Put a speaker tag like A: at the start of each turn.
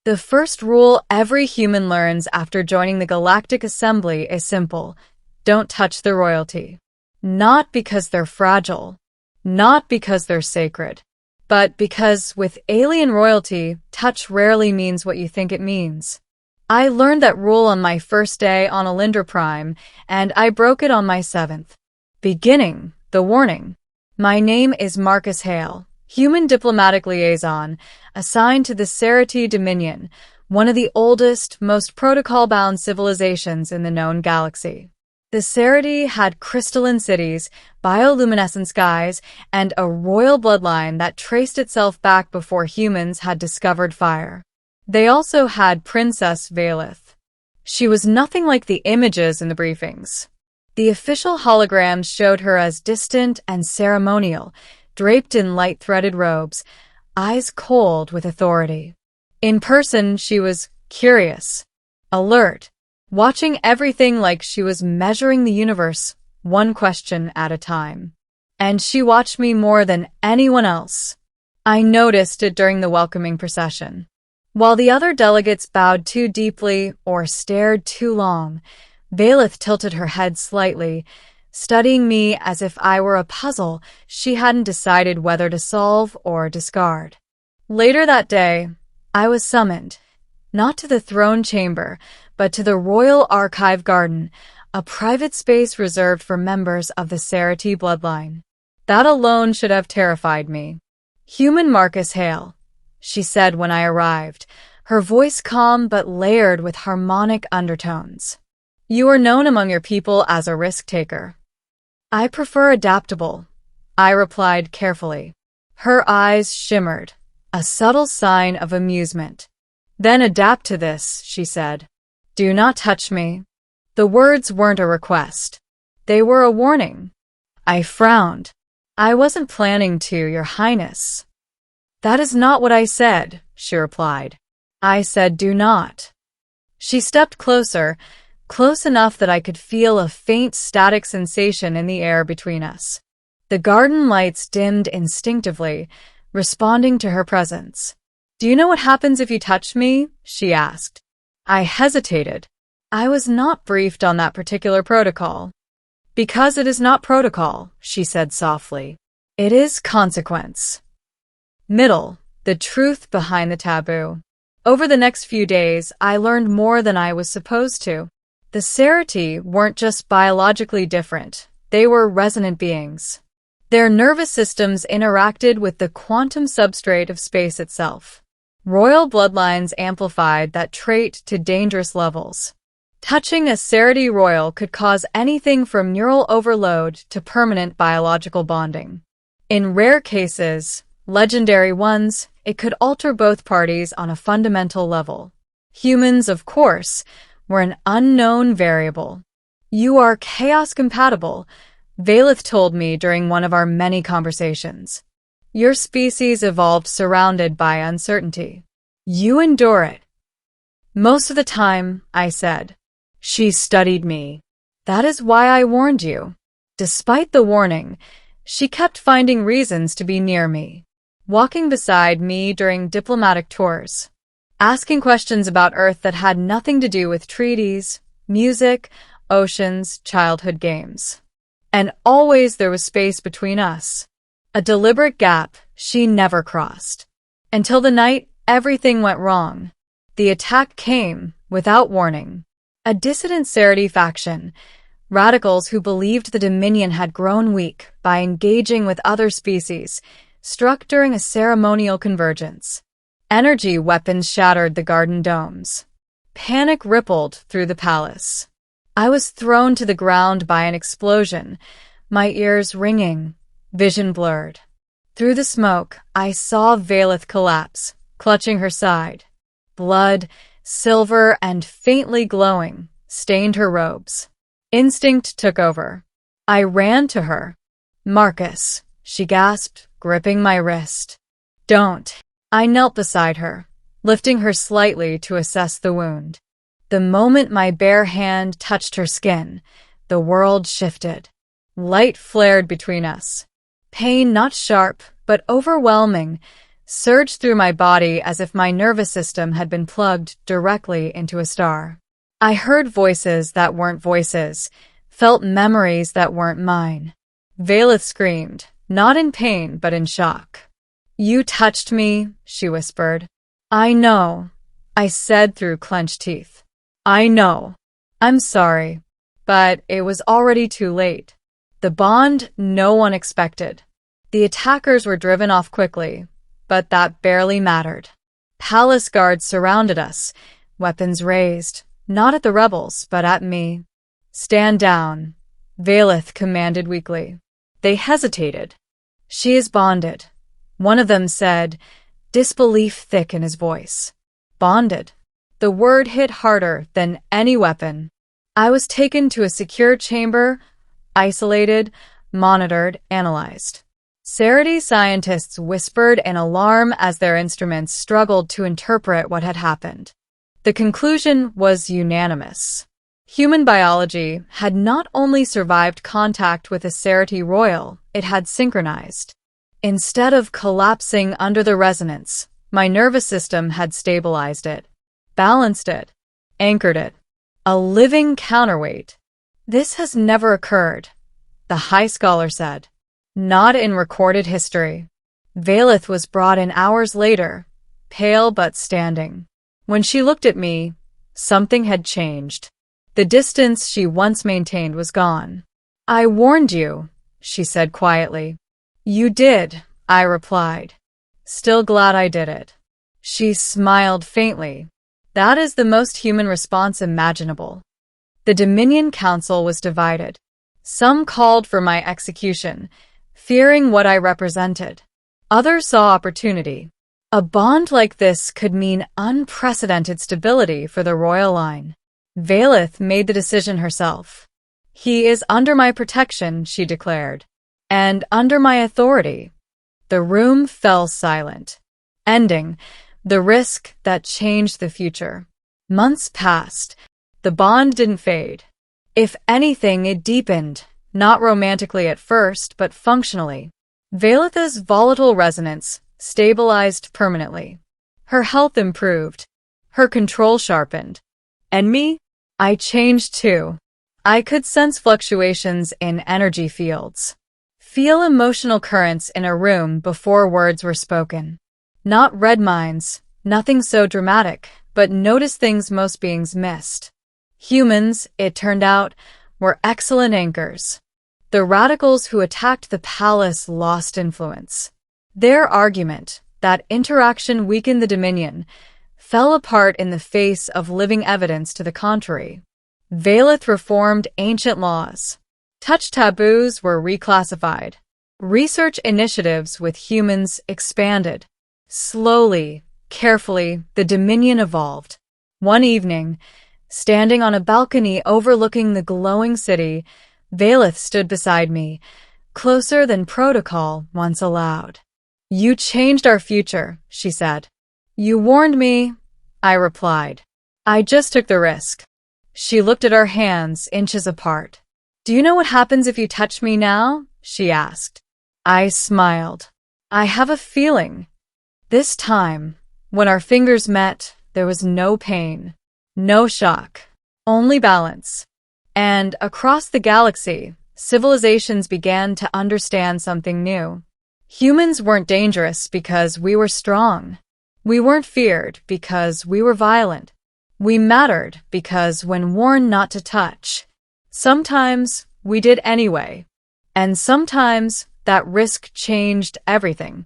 A: The first rule every human learns after joining the Galactic Assembly is simple: don't touch the royalty. Not because they're fragile, not because they're sacred, but because with alien royalty, touch rarely means what you think it means. I learned that rule on my first day on Alindra Prime, and I broke it on my 7th. Beginning the warning. My name is Marcus Hale, Human Diplomatic Liaison, assigned to the Cerati Dominion, one of the oldest, most protocol-bound civilizations in the known galaxy. The Cerati had crystalline cities, bioluminescent skies, and a royal bloodline that traced itself back before humans had discovered fire. They also had Princess Valeth. She was nothing like the images in the briefings. The official holograms showed her as distant and ceremonial, draped in light-threaded robes, eyes cold with authority. In person, she was curious, alert, watching everything like she was measuring the universe, one question at a time. And she watched me more than anyone else. I noticed it during the welcoming procession. While the other delegates bowed too deeply or stared too long, Valeth tilted her head slightly, studying me as if I were a puzzle she hadn't decided whether to solve or discard. Later that day, I was summoned, not to the throne chamber, but to the Royal Archive Garden, a private space reserved for members of the Cerati bloodline. That alone should have terrified me. "Human Marcus Hale," she said when I arrived, her voice calm but layered with harmonic undertones. "You are known among your people as a risk-taker." "I prefer adaptable," I replied carefully. Her eyes shimmered, a subtle sign of amusement. "Then adapt to this," she said. "Do not touch me." The words weren't a request. They were a warning. I frowned. "I wasn't planning to, Your Highness." "That is not what I said," she replied. "I said do not." She stepped closer, close enough that I could feel a faint static sensation in the air between us. The garden lights dimmed instinctively, responding to her presence. "Do you know what happens if you touch me?" she asked. I hesitated. I was not briefed on that particular protocol. "Because it is not protocol," she said softly. "It is consequence." Middle, the truth behind the taboo. Over the next few days, I learned more than I was supposed to. The Cerati weren't just biologically different, they were resonant beings. Their nervous systems interacted with the quantum substrate of space itself. Royal bloodlines amplified that trait to dangerous levels. Touching a Cerati royal could cause anything from neural overload to permanent biological bonding. In rare cases, legendary ones, it could alter both parties on a fundamental level. Humans, of course, were an unknown variable. "You are chaos-compatible," Valeth told me during one of our many conversations. "Your species evolved surrounded by uncertainty. You endure it." "Most of the time," I said. She studied me. "That is why I warned you." Despite the warning, she kept finding reasons to be near me, walking beside me during diplomatic tours, asking questions about Earth that had nothing to do with treaties, music, oceans, childhood games. And always there was space between us. A deliberate gap she never crossed. Until the night everything went wrong. The attack came without warning. A dissident Cerati faction, radicals who believed the Dominion had grown weak by engaging with other species, struck during a ceremonial convergence. Energy weapons shattered the garden domes. Panic rippled through the palace. I was thrown to the ground by an explosion, my ears ringing, vision blurred. Through the smoke, I saw Valeth collapse, clutching her side. Blood, silver and faintly glowing, stained her robes. Instinct took over. I ran to her. "Marcus," she gasped, gripping my wrist. "Don't." I knelt beside her, lifting her slightly to assess the wound. The moment my bare hand touched her skin, the world shifted. Light flared between us. Pain not sharp, but overwhelming, surged through my body as if my nervous system had been plugged directly into a star. I heard voices that weren't voices, felt memories that weren't mine. Valeth screamed, not in pain but in shock. "You touched me," she whispered. "I know," I said through clenched teeth. "I know. I'm sorry." But it was already too late. The bond no one expected. The attackers were driven off quickly, but that barely mattered. Palace guards surrounded us, weapons raised, not at the rebels, but at me. "Stand down," Valeth commanded weakly. They hesitated. "She is bonded," one of them said, disbelief thick in his voice. Bonded. The word hit harder than any weapon. I was taken to a secure chamber, isolated, monitored, analyzed. Cerity scientists whispered in alarm as their instruments struggled to interpret what had happened. The conclusion was unanimous. Human biology had not only survived contact with a Cerity royal, it had synchronized. Instead of collapsing under the resonance, my nervous system had stabilized it, balanced it, anchored it. A living counterweight. "This has never occurred," the High Scholar said. "Not in recorded history." Valeth was brought in hours later, pale but standing. When she looked at me, something had changed. The distance she once maintained was gone. "I warned you," she said quietly. "You did," I replied. "Still glad I did it." She smiled faintly. That is the most human response imaginable. The Dominion Council was divided. Some called for my execution, fearing what I represented. Others saw opportunity. A bond like this could mean unprecedented stability for the royal line. Valeth made the decision herself. "He is under my protection," she declared, "and under my authority." The room fell silent. Ending, the risk that changed the future. Months passed. The bond didn't fade. If anything, it deepened, not romantically at first, but functionally. Valeth's volatile resonance stabilized permanently. Her health improved. Her control sharpened. And me? I changed too. I could sense fluctuations in energy fields. Feel emotional currents in a room before words were spoken. Not red minds, nothing so dramatic, but notice things most beings missed. Humans, it turned out, were excellent anchors. The radicals who attacked the palace lost influence. Their argument, that interaction weakened the Dominion, fell apart in the face of living evidence to the contrary. Valeth reformed ancient laws. Touch taboos were reclassified. Research initiatives with humans expanded. Slowly, carefully, the Dominion evolved. One evening, standing on a balcony overlooking the glowing city, Valeth stood beside me, closer than protocol once allowed. "You changed our future," she said. "You warned me," I replied. "I just took the risk." She looked at our hands, inches apart. "Do you know what happens if you touch me now?" she asked. I smiled. "I have a feeling." This time, when our fingers met, there was no pain, no shock, only balance. And across the galaxy, civilizations began to understand something new. Humans weren't dangerous because we were strong. We weren't feared because we were violent. We mattered because when warned not to touch, sometimes we did anyway. And sometimes that risk changed everything.